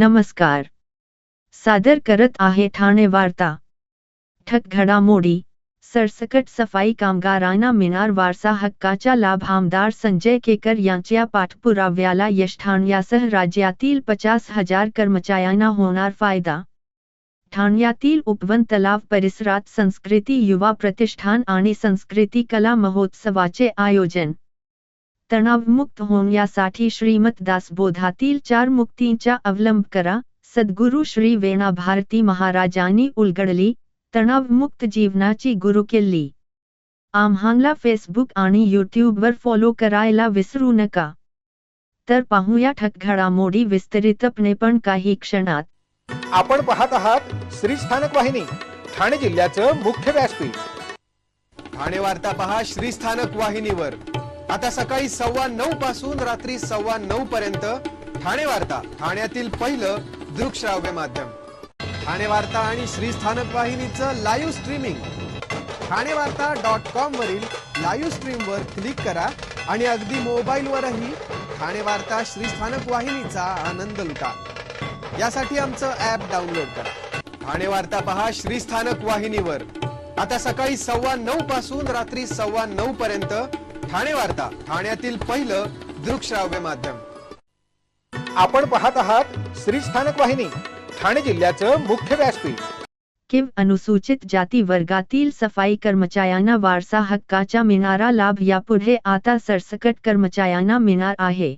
नमस्कार. सादर करत आहे ठाणे वार्ता. ठक घडामोडी. सरसकट सफाई कामगारांना मिळणार वारसा हक्काचा लाभ. आमदार संजय केकर यांच्या पाठपुराव्याला यश. ठाण्यासह राज्यातील 50,000 कर्मचाऱ्यांना होणार फायदा. ठाण्यातील उपवन तलाव परिसरात संस्कृती युवा प्रतिष्ठान आणि संस्कृती कला महोत्सवाचे आयोजन. तणावमुक्त होण्यासाठी श्रीमत दासबोधातील 4 मुक्तींचा अवलंब करा. सद्गुरू श्री वेणा भारती महाराजांनी उलगडली तणावमुक्त जीवनाची गुरुकिल्ली. आम्हाला फेसबुक आणि यूट्यूबवर फॉलो करायला विसरू नका. तर पाहूया ठक घडामोडी विस्तारितपणे पण काही क्षणात. आपण पाहत आहात श्री स्थानक वाहिनी, ठाणे जिल्ह्याचं मुख्य व्यासपीठ. ठाणे वार्ता पहा श्री स्थानक वाहिनीवर. आता सकाळी 9:15 पासून रात्री 9:15 पर्यंत ठाणे वार्ता, ठाण्यातील पहिलं दृकश्राव्य माध्यम. ठाणे वार्ता आणि श्री स्थानक वाहिनीचं लाईव्ह स्ट्रीमिंग. ठाणेवार्ता.com वरील लाईव्ह स्ट्रीमवर क्लिक करा आणि अगदी मोबाईलवरही ठाणे वार्ता श्री स्थानक वाहिनीचा आनंद लुटा. यासाठी आमचं ॲप डाउनलोड करा. ठाणे वार्ता पहा श्री स्थानक वाहिनीवर. आता सकाळी 9:15 पासून रात्री 9:15 पर्यंत ठाणे वार्ता, ठाण्यातील पहिलं दृकश्राव्य माध्यम. आपण पाहत आहात श्री स्थानक वाहिनी, ठाणे जिल्ह्याचं मुख्य व्यासपीठ. किव अनुसूचित जाती वर्गातील सफाई कर्मचाऱ्यांना वारसा हक्काचा मिळणारा लाभ यापुढे आता सरसकट कर्मचाऱ्यांना मिळणार आहे.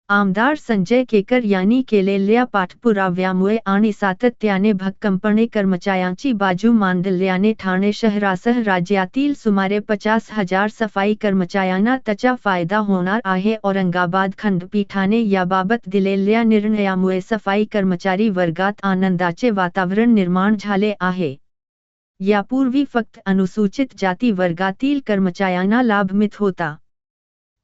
आमदार संजय केकर यांनी केलेल्या पाठपुराव्यामुळे आणि सातत्याने भक्कमपणे कर्मचाऱ्यांची बाजू मांडल्याने ठाणे शहरासह राज्यातील सुमारे 50,000 सफाई कर्मचाऱ्यांना त्याचा फायदा होणार आहे. औरंगाबाद खंडपीठाने याबाबत दिलेल्या निर्णयामुळे सफाई कर्मचारी वर्गात आनंदाचे वातावरण निर्माण झाले आहे. यापूर्वी फक्त अनुसूचित जाती वर्गातील कर्मचाऱ्यांना लाभ मिळत होता.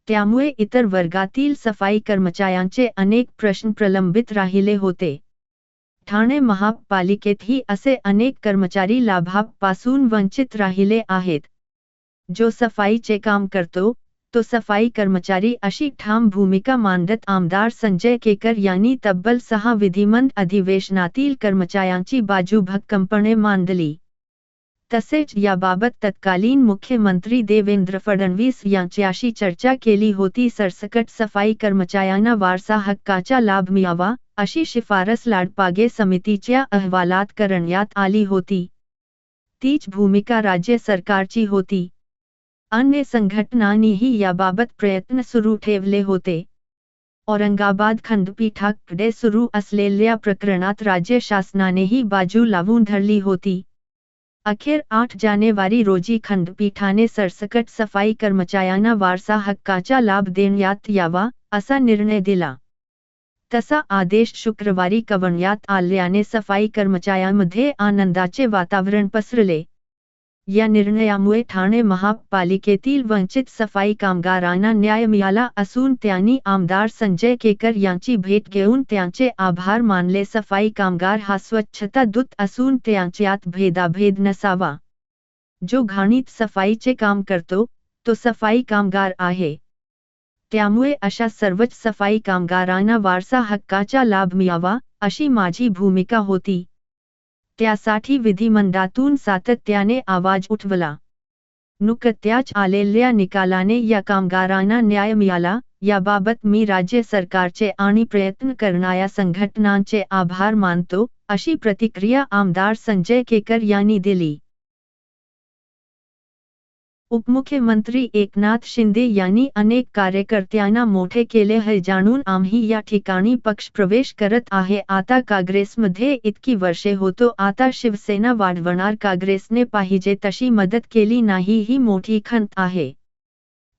त्यामुळे इतर वर्गातील सफाई कर्मचाऱ्यांचे अनेक प्रश्न प्रलंबित राहिले होते. ठाणे महापालिकेतही असे अनेक कर्मचारी लाभापासून वंचित राहिले आहेत. जो सफाईचे काम करतो तो सफाई कर्मचारी अशी ठाम भूमिका मांडत आमदार संजय केकर यांनी तब्बल 6 विधिमंडळ अधिवेशनातील कर्मचाऱ्यांची बाजू भक्कमपणे मांडली. तसेच याबाबत तत्कालीन मुख्यमंत्री देवेंद्र फडणवीस यांच्याशी चर्चा केली होती. सरसकट सफाई कर्मचाऱ्यांना वारसा हक्काचा लाभ मिळावा अशी शिफारस लाडपागे समितीच्या अहवालात करण्यात आली होती. तीच भूमिका राज्य सरकारची होती. अन्य संघटनांनीही याबाबत प्रयत्न सुरू ठेवले होते. औरंगाबाद खंडपीठाकडे सुरू असलेल्या प्रकरणात राज्य शासनानेही बाजू लावून धरली होती. अखेर 8 जानेवारी रोजी खंडपीठाने सरसकट सफाई कर्मचाऱ्यांना वारसा हक्काचा लाभ देण्यात यावा असा निर्णय दिला. तसा आदेश शुक्रवारी कळवण्यात आल्याने सफाई कर्मचाऱ्यांमध्ये आनंदाचे वातावरण पसरले. या निर्णयामुळे ठाणे महापालिकेतील वंचित सफाई कामगारांना न्याय मिळाला असून त्यांनी आमदार संजय केकर यांची भेट घेऊन त्यांचे आभार मानले. सफाई कामगार हा स्वच्छता दूत असून त्यांच्यात भेदाभेद नसावा. जो घाणीत सफाईचे काम करतो तो सफाई कामगार आहे. त्यामुळे अशा सर्वच सफाई कामगारांना वारसा हक्काचा लाभ मिळावा अशी माझी भूमिका होती. त्यासाठी विधिमंडळातून सातत्याने आवाज उठवला. नुकत्याच आलेल्या निकालाने या कामगारांना न्याय मिळाला. याबाबत मी राज्य सरकारचे आणि प्रयत्न करणाऱ्या संघटनांचे आभार मानतो अशी प्रतिक्रिया आमदार संजय केकर यांनी दिली. उपमुख्यमंत्री एकनाथ शिंदे यांनी अनेक कार्यकर्त्यांना मोठे केले हे जाणून आम्ही या ठिकाणी पक्षप्रवेश करत आहे. आता काँग्रेसमध्ये इतकी वर्षे होतो, आता शिवसेना वाढवणार. काँग्रेसने पाहिजे तशी मदत केली नाही ही मोठी खंत आहे.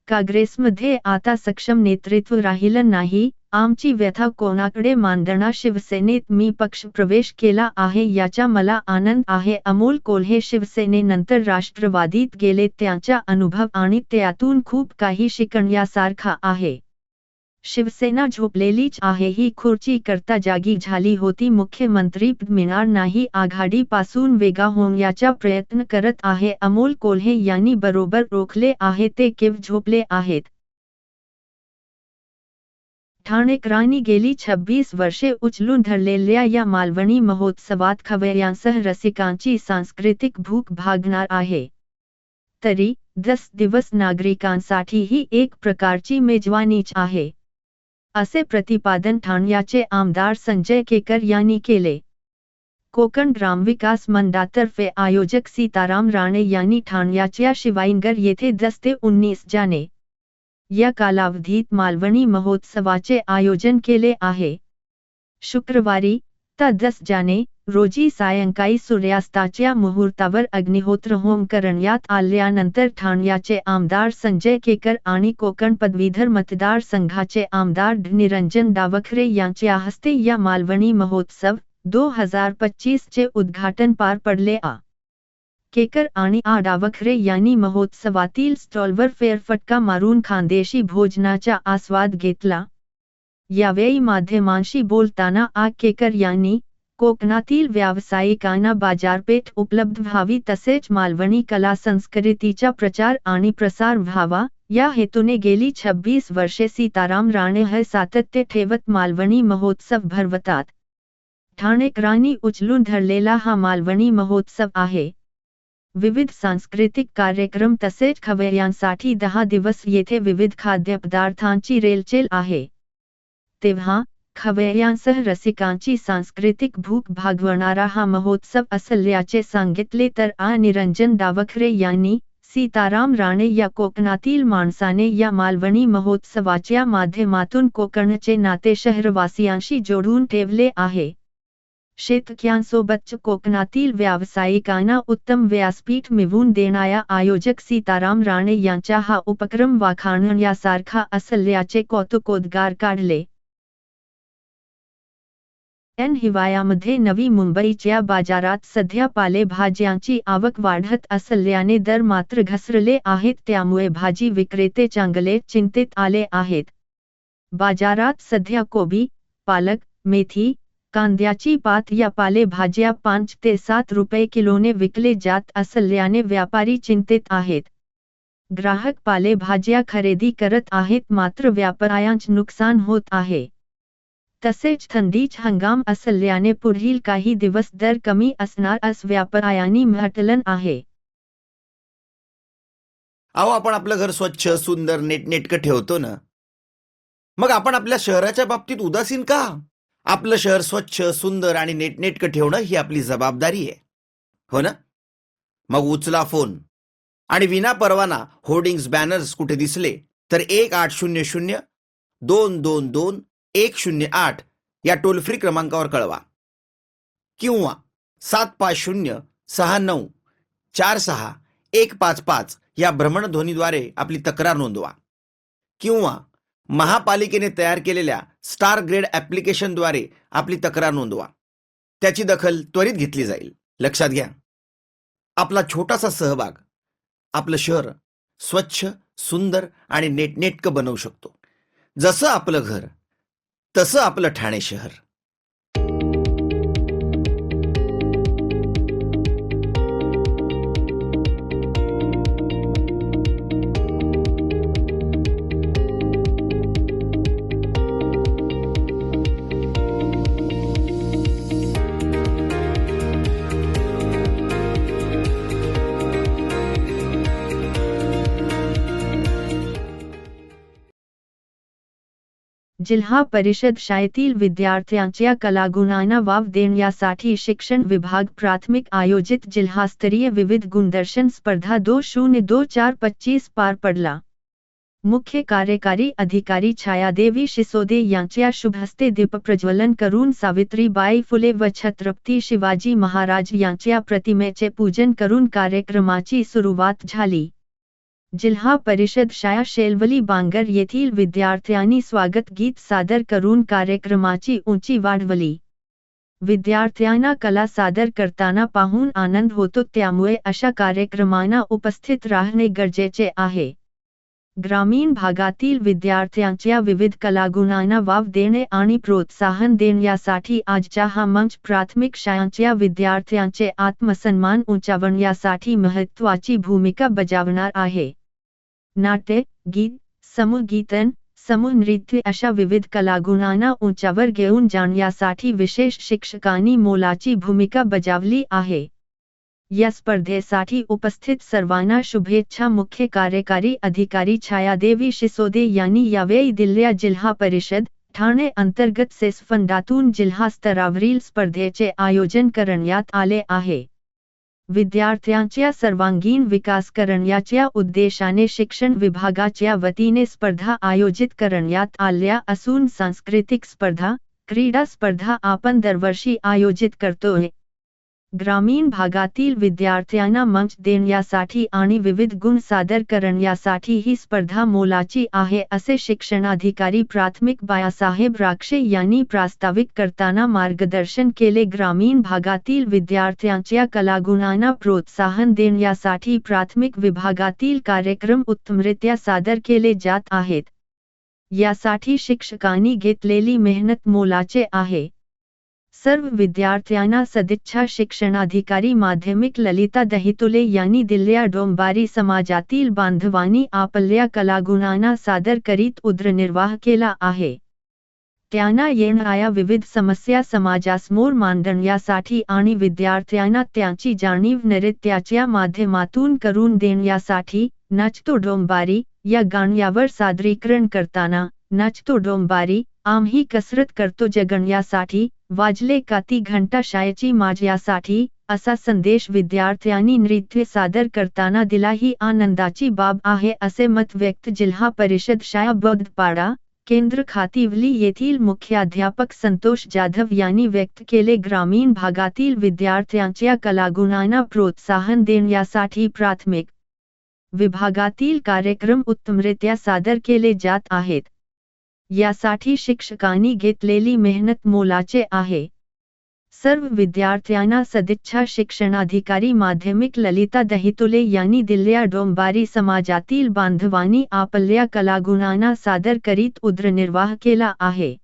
काँग्रेसमध्ये आता सक्षम नेतृत्व राहिलं नाही. आमची व्यथा कोणाकडे मांडणार. शिवसेनेत मी पक्षप्रवेश केला आहे याचा मला आनंद आहे. अमोल कोल्हे शिवसेनेनंतर राष्ट्रवादीत गेले. त्यांचा अनुभव आणि त्यातून खूप काही शिकण्यासारखा आहे. शिवसेना झोपलेलीच आहे. ही खुर्ची करता जागी झाली होती. मुख्यमंत्री पद मिळणार नाही. आघाडीपासून वेगळा होण्याचा प्रयत्न करत आहे. अमोल कोल्हे यांनी बरोबर रोखले आहे. ते केव्हा झोपले आहेत. ठाणेकरांनी गेली 26 वर्षे उचलून धरलेल्या या मालवणी महोत्सवात खवय्यांसह रसिकांची सांस्कृतिक भूक भागणार आहे. तरी 10 दिवस नागरिकांसाठी ही एक प्रकारची मेजवानीच आहे, असे प्रतिपादन ठाण्याचे आमदार संजय केकर यांनी केले. कोकण ग्रामविकास मंडळातर्फे आयोजक सीताराम राणे यांनी ठाण्याच्या शिवाईनगर येथे 10 ते 19 जाने या कालावधीत मालवणी महोत्सवाचे आयोजन केले आहे. शुक्रवारी ता 10 जाने रोजी सायंकाळी सूर्यास्ताच्या मुहूर्तावर अग्निहोत्र होम करण्यात आल्यानंतर ठाण्याचे आमदार संजय केकर आणि कोकण पदवीधर मतदारसंघाचे आमदार निरंजन डावखरे यांच्या हस्ते या मालवणी महोत्सव 2025 चे उद्घाटन पार पडले. केकर आणि डावखरे यांनी महोत्सवातील स्टॉलवर फेरफटका मारून खानदेशी भोजनाचा आस्वाद घेतला. यावेळी माध्यमांशी बोलताना केकर यांनी कोकणातील व्यावसायिकांना बाजारपेठ उपलब्ध व्हावी तसेच मालवणी कला संस्कृतीचा प्रचार आणि प्रसार व्हावा या हेतूने गेली 26 वर्षे सीताराम राणे हे सातत्य ठेवत मालवणी महोत्सव भरवतात. ठाणेकरांनी उचलून धरलेला हा मालवणी महोत्सव आहे. विविध सांस्कृतिक कार्यक्रम तसेच खवय्यांसाठी 10 दिवस येथे विविध खाद्यपदार्थांची रेलचेल आहे. तेव्हा खवय्यांसह रसिकांची सांस्कृतिक भूक भागवणारा हा महोत्सव असल्याचे सांगितले तर निरंजन डावखरे यांनी सीताराम राणे या कोकणातील माणसाने या मालवणी महोत्सवाच्या माध्यमातून कोकणचे नाते शहरवासियांशी जोडून ठेवले आहे. शेतकऱ्यांसोबतच कोकणातील व्यावसायिकांना उत्तम व्यासपीठ मिळवून देणाऱ्या आयोजक सीताराम राणे यांचा हा उपक्रम वाखाणण्यासारखा असल्याचे कौतुकोद्गार काढले. हिवाळ्यामध्ये नवी मुंबईच्या बाजारात सध्या पालेभाज्यांची आवक वाढत असल्याने दर मात्र घसरले आहेत, त्यामुळे भाजी विक्रेते चांगले चिंतेत आले आहेत. बाजारात सध्या कोबी, पालक, मेथी, कांद्याची पात या पालेभाज्या 5 ते 7 रुपये किलोने विकले जात असल्याने व्यापारी चिंतेत आहेत. ग्राहक पालेभाज्या खरेदी करत आहेत, मात्र व्यापाऱ्यांचे नुकसान होत आहे. तसेच थंडीचा हंगाम असल्याने पुढील काही दिवस दर कमी असणार असं व्यापाऱ्यांनी म्हटलं आहे. अहो, आपण आपलं घर स्वच्छ सुंदर नीटनेटकं ठेवतो ना, मग आपण आपल्या शहराच्या बाबतीत उदासीन का? आपलं शहर स्वच्छ सुंदर आणि नीटनेटकं ठेवणं ही आपली जबाबदारी आहे, हो ना? मग उचला फोन आणि विना परवाना होर्डिंग्स बॅनर्स कुठे दिसले तर 1800 222 108 या टोल फ्री क्रमांकावर कळवा किंवा 750 69 46 155 या भ्रमणध्वनीद्वारे आपली तक्रार नोंदवा किंवा महापालिकेने तयार केलेल्या स्टार ग्रेड ॲप्लिकेशनद्वारे आपली तक्रार नोंदवा. त्याची दखल त्वरित घेतली जाईल. लक्षात घ्या, आपला छोटासा सहभाग आपलं शहर स्वच्छ सुंदर आणि नीटनेटकं बनवू शकतो. जसं आपलं घर तसं आपलं ठाणे शहर. जिल्हा परिषद शाळेतील विद्यार्थ्यांच्या कलागुणांना वाव देण्यासाठी शिक्षण विभाग प्राथमिक आयोजित जिल्हास्तरीय विविध गुणदर्शन स्पर्धा 2024 पार पडला. मुख्य कार्यकारी अधिकारी छायादेवी शिसोदे यांच्या शुभहस्ते दीपप्रज्वलन करून सावित्रीबाई फुले व छत्रपती शिवाजी महाराज यांच्या प्रतिमेचे पूजन करून कार्यक्रमाची सुरुवात झाली. जिल्हा परिषद शाळा शेलवली बांगर येथील विद्यार्थ्यांनी स्वागत गीत सादर करून कार्यक्रमाची उंची वाढवली. विद्यार्थ्यांना कला सादर करताना पाहून आनंद होतो, त्यामुळे अशा कार्यक्रमांना उपस्थित राहणे गरजेचे आहे. ग्रामीण भागातील विद्यार्थ्यांच्या विविध कलागुणांना वाव देणे आणि प्रोत्साहन देण्यासाठी आजचा हा मंच प्राथमिक शाळांच्या विद्यार्थ्यांचे आत्मसन्मान उंचावण्यासाठी महत्त्वाची भूमिका बजावणार आहे. नाट्य, गीत, समूहगीतन, समूह नृत्य अशा विविध कलागुणांना उंचावर घेऊन जाण्यासाठी विशेष शिक्षकांनी मोलाची भूमिका बजावली आहे। या स्पर्धेसाठी उपस्थित सर्वांना शुभेच्छा। मुख्य कार्यकारी अधिकारी छायादेवी शिसोदे यांनी यावेळी दिल्ल्या जिल्हा परिषद ठाणे अंतर्गत सेस फंडातून जिल्हा स्तरावरील स्पर्धेचे आयोजन करण्यात आले आहे। विद्यार्थ्यांच्या सर्वांगीण विकास करण्याच्या उद्देशाने शिक्षण विभागाच्या वतीने स्पर्धा आयोजित करण्यात आल्या असून सांस्कृतिक स्पर्धा, क्रीडा स्पर्धा आपण दरवर्षी आयोजित करतोय। ग्रामीण भागातील विद्यार्थ्यांना मंच देण्यासाठी आणि विविध गुण सादर करण्यासाठी ही स्पर्धा मोलाची आहे असे शिक्षणाधिकारी प्राथमिक बाळासाहेब राक्षे यांनी प्रास्ताविक करताना मार्गदर्शन केले। ग्रामीण भागातील विद्यार्थ्यांच्या कलागुणांना प्रोत्साहन देण्यासाठी प्राथमिक विभागातील कार्यक्रम उत्तमरित्या सादर केले जात आहेत। यासाठी शिक्षकांनी घेतलेली मेहनत मोलाचे आहे। सर्व विद्यार्थ्यांना सदिच्छा। शिक्षणाधिकारी माध्यमिक ललिता दहितुले यांनी दिल्ल्या डोंबारी समाजातील बांधवांनी आपल्या कलागुणांना सादर करीत उदरनिर्वाह केला आहे। त्यांना येणाऱ्या विविध समस्या समाजासमोर मांडण्यासाठी आणि विद्यार्थ्यांना त्यांची जाणीव नृत्याच्या माध्यमातून करून देण्यासाठी नाचतो डोंबारी या गाण्यावर सादरीकरण करताना नाचतो डोंबारी आम्ही कसरत करतो जगण्यासाठी, वाजले का ती घंटा शाळेची माझ्यासाठी असा संदेश विद्यार्थ्यांनी नृत्य सादर करताना दिला। ही आनंदाची बाब आहे असे मत व्यक्त जिल्हा परिषद शाळा बौद्धपाडा केंद्र खातिवली येथील मुख्याध्यापक संतोष जाधव यांनी व्यक्त केले। ग्रामीण भागातील विद्यार्थ्यांच्या कलागुणांना प्रोत्साहन देण्यासाठी प्राथमिक विभागातील कार्यक्रम उत्तमरित्या सादर केले जात आहेत। यासाठी शिक्षकांनी घेतलेली मेहनत मोलाचे आहे। सर्व विद्यार्थ्यांना सदिच्छा। शिक्षणाधिकारी माध्यमिक ललिता दहितुले यांनी दिल्ल्या डोंबारी समाजातील बांधवांनी आपल्या कलागुणांना सादर करीत उदरनिर्वाह केला आहे।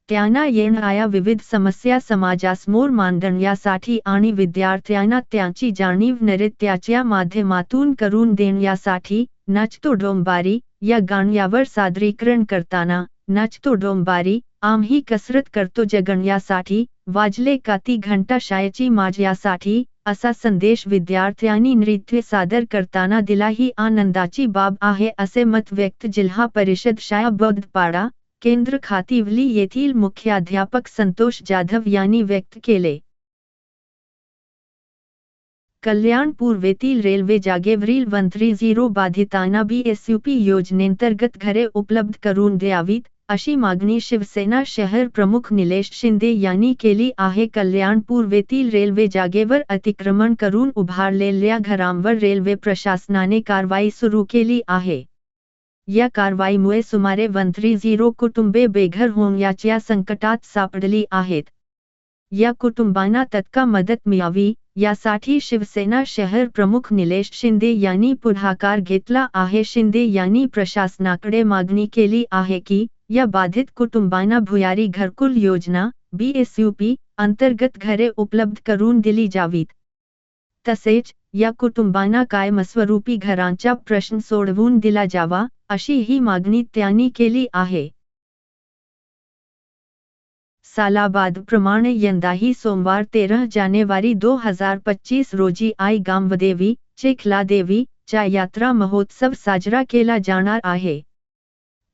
त्यांना येणाऱ्या विविध समस्या समाजासमोर मांडण्यासाठी आणि विद्यार्थ्यांना त्यांची जाणीव नृत्याच्या माध्यमातून करून देण्यासाठी नाचतो डोंबारी या गाण्यावर सादरीकरण करताना नाचतो डोंबारी आम्ही कसरत करतो जगण्यासाठी, वाजले का ती घंटा शाळेची माझ्यासाठी असा संदेश विद्यार्थ्यांनी नृत्य सादर करताना दिला। ही आनंदाची बाब आहे असे मत व्यक्त जिल्हा परिषद शाळा बौद्धपाडा केंद्र खातिवली येथील मुख्याध्यापक संतोष जाधव यांनी व्यक्त केले। कल्याण पूर्वेतील रेल्वे जागेवरील 130 बाधितांना BSUP योजनेंतर्गत घरे उपलब्ध करून द्यावीत अशी मागणी शिवसेना शहर प्रमुख निलेश शिंदे यांनी केली आहे। कल्याण पूर्वेतील रेल्वे जागेवर अतिक्रमण करून उभारलेल्या घरांवर रेल्वे प्रशासनाने कारवाई सुरू केली आहे। या कारवाईमुळे सुमारे 130 कुटुंबे बेघर होण्याच्या संकटात सापडली आहेत। या कुटुंबांना तत्काळ मदत मिळावी यासाठी शिवसेना शहर प्रमुख निलेश शिंदे यांनी पुढाकार घेतला आहे। शिंदे यांनी प्रशासनाकडे मागणी केली आहे की या बाधित कुटुंबांना भुयारी घरकुल योजना BSUP अंतर्गत घरे उपलब्ध करून दिली जावीत। तसेच या कुटुंबांना कायमस्वरूपी घरांचा प्रश्न सोडवून दिला जावा अशी ही मागणी त्यांनी केली आहे। सालाबादप्रमाणे यंदाही सोमवार 13 जानेवारी 2025 रोजी आई गांवदेवी चिखलादेवी चा यात्रा महोत्सव साजरा केला जाणार आहे।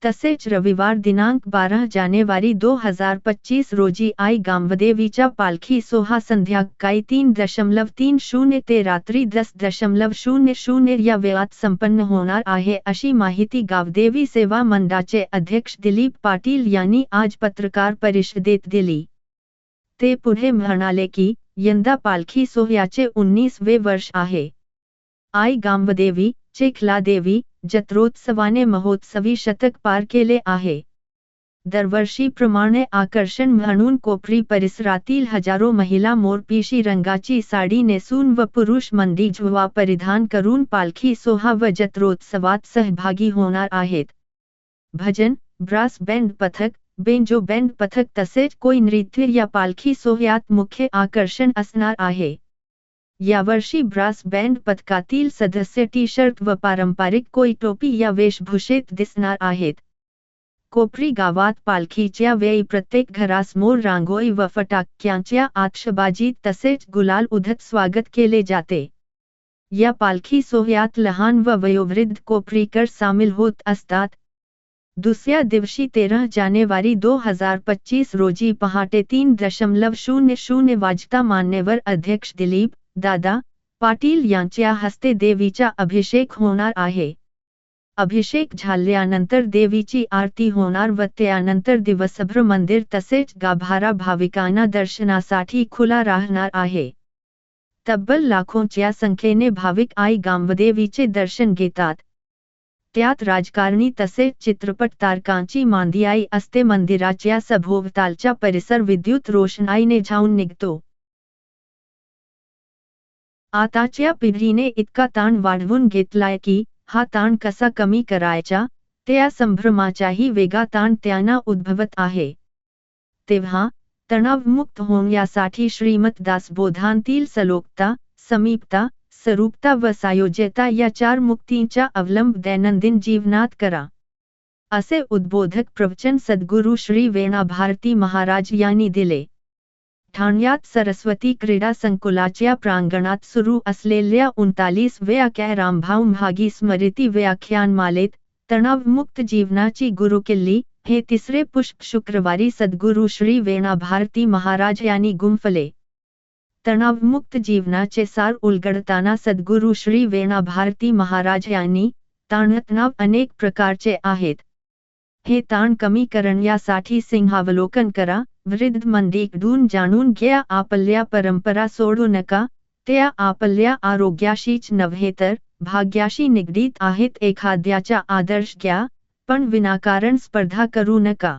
तसेच रविवार दिनांक 12 जानेवारी 2025 रोजी आई गांवदेवीचा पालखी सोहळा संध्याकाळी 3:30 ते रात्री 10:00 या वेळात संपन्न होणार आहे अशी माहिती गावदेवी सेवा मंडळाचे अध्यक्ष दिलीप पाटील यांनी आज पत्रकार परिषदेत दिली। ते पुढे म्हणाले की यंदा पालखी सोहळ्याचे 19वे वर्ष आहे। आई गांवदेवी चिखलादेवी जत्रोत्सवाने महोत्सवी शतक पार केले आहे। दरवर्षीप्रमाणे आकर्षण म्हणून कोपरी परिसरातील हजारो महिला मोरपिशी रंगाची साडी नेसून व पुरुष मंदी झुवा परिधान करून पालखी सोहळा व जत्रोत्सवात सहभागी होणार आहेत। भजन, ब्रास बँड पथक, बेंजो बँड पथक तसेच कोई नृत्य या पालखी सोहळ्यात मुख्य आकर्षण असणार आहे। यावर्षी ब्रास बँड पथकातील सदस्य टी-शर्ट व पारंपरिक कोई टोपी या वेशभूषेत दिसणार आहेत। कोपरी गावात पालखीच्या वेळी प्रत्येक घरासमोर रांगोळी व फटाक्यांच्या आतषबाजी तसेच गुलाल उधळत स्वागत केले जाते। या पालखी सोहळ्यात लहान व वयोवृद्ध कोपरीकर सामील होत असतात। दुसऱ्या दिवशी 13 जानेवारी 2025 रोजी पहाटे 3:00 वाजता मान्यवर अध्यक्ष दिलीप दादा पाटील यांच्या हस्ते देवीचा अभिषेक होणार आहे। अभिषेक झाल्यानंतर देवीची आरती होणार व त्यानंतर दिवसभर मंदिर तसेच गाभारा भाविकांना दर्शनासाठी खुला राहणार आहे। तब्बल लाखोंच्या संख्येने भाविक आई गांवदेवीचे दर्शन घेतात। त्यात राजकारणी तसेच चित्रपट तारकांची मांदियाई असते। मंदिराच्या सभोवतालचा परिसर विद्युत रोषणाईने झाऊन निघतो। आताच्या पिढीने इतका ताण वाढवून घेतलाय की हा ताण कसा कमी करायचा त्या संभ्रमाचाही वेगळा ताण त्यांना उद्भवत आहे। तेव्हा तणावमुक्त होण्यासाठी श्रीमत दासबोधांतील सलोकता, समीपता, सरूपता व सायोज्यता या 4 मुक्तींचा अवलंब दैनंदिन जीवनात करा, असे उद्बोधक प्रवचन सद्गुरू श्री वेणा भारती महाराज यांनी दिले। ठाण्यात सरस्वती क्रीडा संकुलाच्या प्रांगणात सुरू असलेल्या 39व्या रामभाऊ म्हागी स्मृती व्याख्यानमालेत तणावमुक्त जीवनाची गुरुकिल्ली हे तिसरे पुष्प शुक्रवारी सद्गुरू श्री वेणा भारती महाराज यांनी गुंफले। तणावमुक्त जीवनाचे सार उलगडताना सद्गुरू श्री वेणा भारती महाराज यांनी ताणतणाव अनेक प्रकारचे आहेत, हे ताण कमी करण्यासाठी सिंहावलोकन करा, वृद्ध मंडळीकडून जाणून घ्या, आपल्या परंपरा सोडू नका, त्या आपल्या आरोग्याशीच नव्हे तर भाग्याशी निगडीत आहेत। एखाद्याचा आदर्श घ्या पण विनाकारण स्पर्धा करू नका।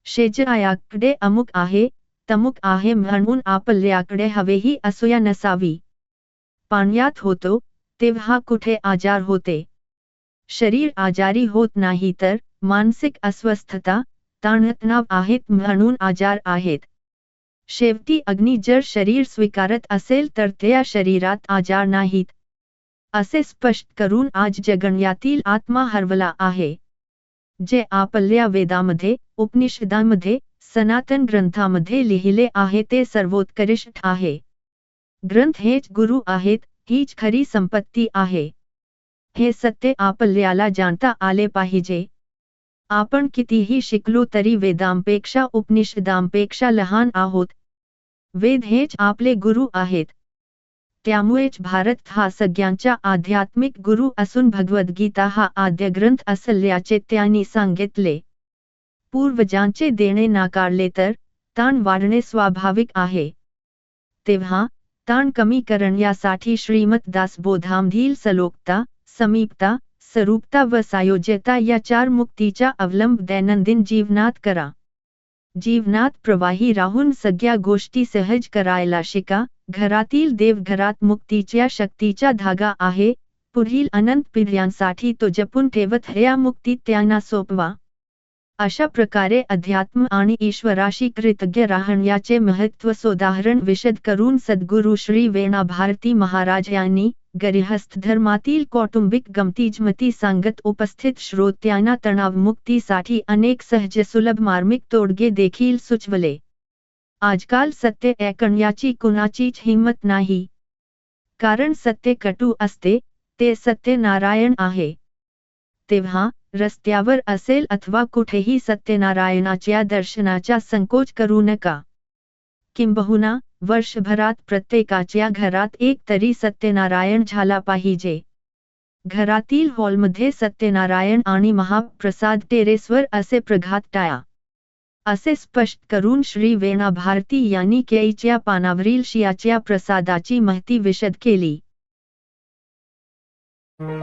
शेजाऱ्याकडे अमुक आहे तमुक आहे म्हणून आपल्याकडे हवेही असूया नसावी। पाण्यात होतो तेव्हा कुठे आजार होते। शरीर आजारी होत नाही तर मानसिक अस्वस्थता ताणतणाव आहेत म्हणून आजार आहेत। शेवटी अग्नी जर शरीर स्वीकारत असेल तर त्या शरीरात आजार नाहीत, असे स्पष्ट करून आज जगण्यातील आत्मा हरवला आहे। जे आपल्या वेदामध्ये, उपनिषदांमध्ये, सनातन ग्रंथामध्ये लिहिले आहे ते सर्वोत्कृष्ट आहे। ग्रंथ हेच गुरु आहेत, हीच खरी संपत्ती आहे। हे सत्य आपल्याला जाणता आले पाहिजे। आपण कितीही शिकलो तरी वेदांपेक्षा उपनिषदांपेक्षा लहान आहोत। वेद हेच आपले गुरु आहेत। त्यामुळेच भारत हा सगळ्यांचा आध्यात्मिक गुरु असून भगवद्गीता हा आद्य ग्रंथ असल्याचे त्यांनी सांगितले। पूर्वजांचे देणे नाकारले तर ताण वाढणे स्वाभाविक आहे। तेव्हा ताण कमी करण्यासाठी श्रीमत दासबोधांतील सलोकता, समीपता, सरूपता व सायोज्यता या 4 मुक्तीचा अवलंब दैनंदिन जीवनात करा। जीवनात प्रवाही राहून सगळ्या गोष्टी सहज करायला शिका। घरातील देवघरात मुक्तीच्या शक्तीचा धागा आहे, पुढील अनंत पिढ्यांसाठी तो जपून ठेवत ह्या मुक्ती त्यांना सोपवा। अशा प्रकारे अध्यात्म आणि ईश्वराशी कृतज्ञ राहण्याचे महत्त्व सोदाहरण विशद करून सद्गुरू श्री वेणा भारती महाराज यांनी गृहस्थ धर्मातील कौटुंबिक गमतीजमती सांगत उपस्थित श्रोत्यांना तणावमुक्तीसाठी अनेक सहज सुलभ मार्मिक तोडगे देखील सुचवले। आजकाल सत्य ऐकण्याची कुणाचीच हिंमत नाही, कारण सत्य कटू असते, ते सत्यनारायण आहे। तेव्हा रस्त्यावर असेल अथवा कुठेही सत्यनारायणाच्या दर्शनाचा संकोच करू नका। किंबहुना वर्षभरात प्रत्येकाच्या घरात एक तरी सत्यनारायण झाला पाहिजे। घरातील हॉलमध्ये सत्यनारायण आणि महाप्रसाद टेरेसवर असे प्रघात टाळा, असे स्पष्ट करून श्री वेणा भारती यांनी केळीच्या पानावरील शियाच्या प्रसादाची माहिती विशद केली।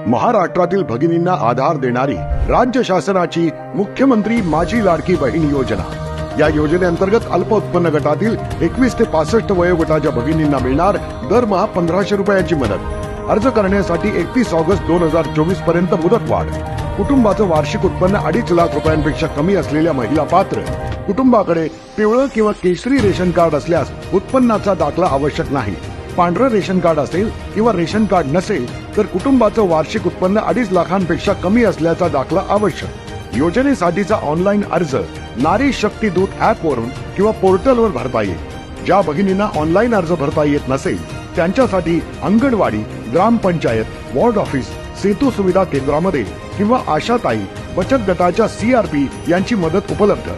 महाराष्ट्रातील भगिनींना आधार देणारी राज्य शासनाची मुख्यमंत्री माझी लाडकी बहीण योजना। या योजनेअंतर्गत अल्प उत्पन्न गटातील 21 ते 65 वयोगटाच्या भगिनींना मिळणार दरमहा 1500 रुपयांची मदत। अर्ज करण्यासाठी 31 ऑगस्ट 2024 पर्यंत मुदतवाढ। कुटुंबाचं वार्षिक उत्पन्न 2.5 लाख रुपयांपेक्षा कमी असलेल्या महिला पात्र। कुटुंबाकडे पिवळं किंवा केशरी रेशन कार्ड असल्यास उत्पन्नाचा दाखला आवश्यक नाही। पांढरं रेशन कार्ड असेल किंवा रेशन कार्ड नसेल तर कुटुंबाचं वार्षिक उत्पन्न 2.5 लाखांपेक्षा कमी असल्याचा दाखला आवश्यक। योजनेसाठीचा ऑनलाईन अर्ज नारी शक्ती दूत ऍप वरून किंवा पोर्टलवर भरता येईल। ज्या भगिनींना ऑनलाईन अर्ज भरता येत नसेल त्यांच्यासाठी अंगणवाडी, ग्रामपंचायत, वॉर्ड ऑफिस, सेतू सुविधा केंद्रामध्ये किंवा आशाताई बचत गटाच्या CRP यांची मदत उपलब्ध।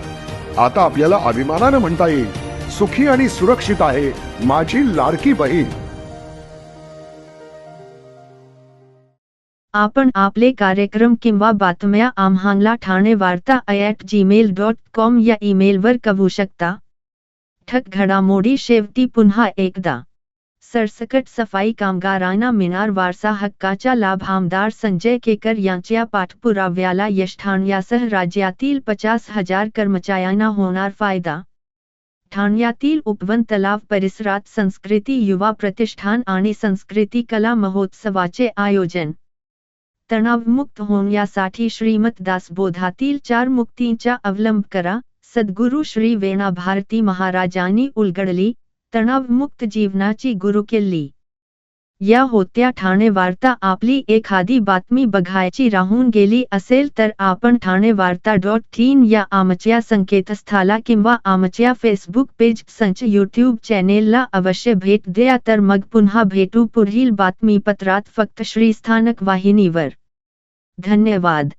आता आपल्याला अभिमानानं म्हणता येईल, सुखी आणि सुरक्षित आहे माझी लाडकी बहीण। आपण आपले कार्यक्रम किंवा बातम्या आम्हाला ठाणेवार्ता@gmail.com या ईमेलवर कळवू शकता। ठक घडामोडी शेवटी पुन्हा एकदा, सरसकट सफाई कामगारांना मिळणार वारसा हक्काचा लाभ। आमदार संजय केकर यांच्या पाठपुराव्याला यश, ठाण्यासह राज्यातील 50,000 कर्मचाऱ्यांना होणार फायदा। ठाण्यातील उपवन तलाव परिसरात संस्कृती युवा प्रतिष्ठान आणि संस्कृती कला महोत्सवाचे आयोजन। तणावमुक्त होण्यासाठी श्रीमत दासबोधातील 4 मुक्तींचा अवलंब करा, सद्गुरू श्री वेणा भारती महाराजांनी उलगडली तणावमुक्त जीवनाची गुरुकिल्ली। या होत्या ठाणे वार्ता। आपली एखादी बातमी बघायची राहून गेली असेल तर आपण ठाणेवार्ता.in या आमच्या संकेतस्थळाला किंवा आमच्या फेसबुक पेज संच YouTube चॅनेलला अवश्य भेट द्या। तर मग पुन्हा भेटू पुढील बातमीपत्रात, फक्त श्रीस्थानक वाहिनीवर। धन्यवाद।